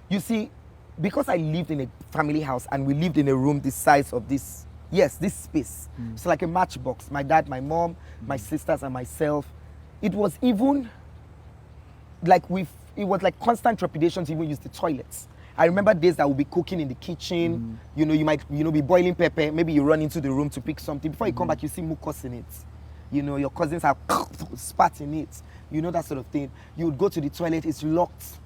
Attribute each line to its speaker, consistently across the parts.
Speaker 1: You see, because I lived in a family house and we lived in a room the size of this, yes, this space. It's like a matchbox. My dad, my mom, my sisters, and myself. It was even like it was like constant trepidation to even use the toilets. I remember days that we'll be cooking in the kitchen. You know, you might, be boiling pepper. Maybe you run into the room to pick something. Before you come back, you see mucus in it. You know, your cousins have spat in it. You know, that sort of thing. You would go to the toilet, it's locked.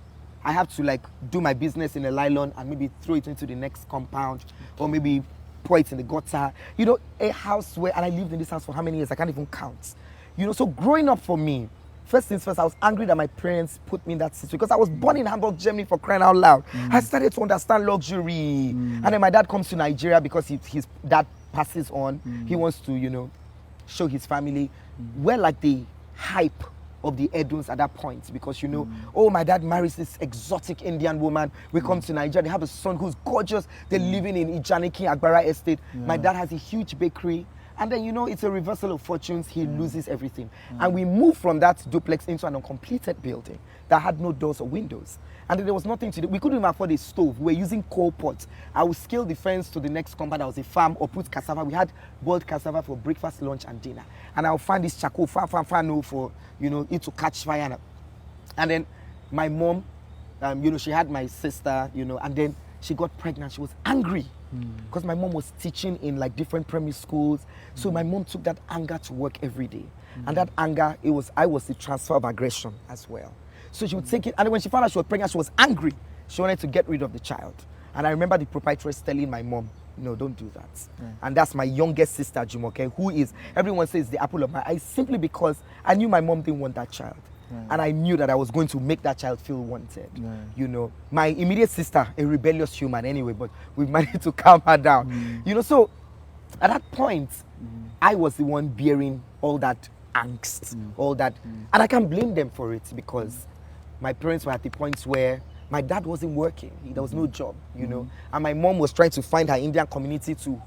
Speaker 1: I have to like do my business in a nylon and maybe throw it into the next compound or maybe pour it in the gutter. You know, a house where, and I lived in this house for how many years? I can't even count. You know, so growing up for me, first things first, I was angry that my parents put me in that situation because I was born in Hamburg, Germany, for crying out loud. I started to understand luxury. And then my dad comes to Nigeria because his dad passes on. He wants to, you know, show his family. We're like the hype of the Eduns at that point because, you know, oh, my dad marries this exotic Indian woman. We come to Nigeria. They have a son who's gorgeous. They're living in Ijaniki, Agbara Estate. My dad has a huge bakery. And then, you know, it's a reversal of fortunes. He loses everything. And we moved from that duplex into an uncompleted building that had no doors or windows. And then there was nothing to do. We couldn't even afford a stove. We were using coal pots. I would scale the fence to the next compound. That was a farm, or put cassava. We had boiled cassava for breakfast, lunch, and dinner. And I would find this charcoal, for, you know, it to catch fire. And then my mom, you know, she had my sister, you know, and then she got pregnant. She was angry because my mom was teaching in like different primary schools. So my mom took that anger to work every day. And that anger, I was the transfer of aggression as well. So she would take it, and when she found out she was pregnant, she was angry. She wanted to get rid of the child. And I remember the proprietress telling my mom, no, don't do that. And that's my youngest sister, Jumoke, who is, everyone says, the apple of my eye, simply because I knew my mom didn't want that child. And I knew that I was going to make that child feel wanted. You know, my immediate sister, a rebellious human anyway, but we managed to calm her down. You know, so at that point, I was the one bearing all that angst, all that. And I can't blame them for it because my parents were at the point where my dad wasn't working. There was no job, you know. And my mom was trying to find her Indian community to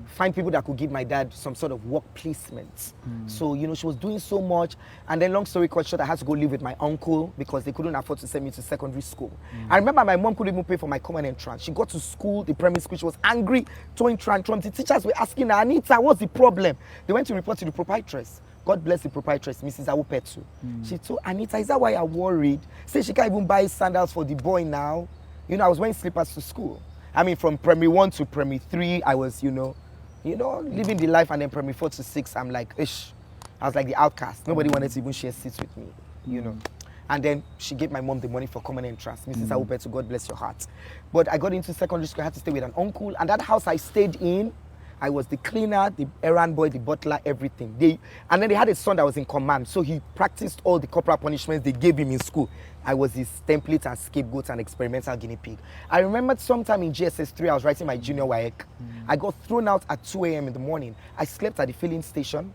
Speaker 1: find people that could give my dad some sort of work placement. So, you know, she was doing so much. And then long story short, I had to go live with my uncle because they couldn't afford to send me to secondary school. I remember my mom couldn't even pay for my common entrance. She got to school, the primary school, she was angry, throwing tantrums. The teachers were asking her, Anita, what's the problem? They went to report to the proprietress. God bless the proprietress, Mrs. Awupetu. She told Anita, is that why you're worried? Say she can't even buy sandals for the boy now. You know, I was wearing slippers to school. I mean, from primary 1 to primary 3, I was, you know, living the life, and then primary 4 to 6, I'm like, ish. I was like the outcast. Nobody wanted to even share seats with me, you know. And then she gave my mom the money for common entrance. Mrs. Awupetu, God bless your heart. But I got into secondary school, I had to stay with an uncle, and that house I stayed in, I was the cleaner, the errand boy, the butler, everything. And then they had a son that was in command, so he practiced all the corporal punishments they gave him in school. I was his template and scapegoat and experimental guinea pig. I remember sometime in GSS 3, I was writing my junior WAEC. I got thrown out at 2 a.m. in the morning. I slept at the filling station.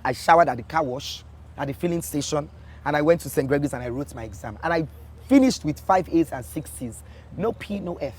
Speaker 1: I showered at the car wash at the filling station. And I went to St. Gregory's and I wrote my exam. And I finished with 5 A's and 6 C's. No P, no F.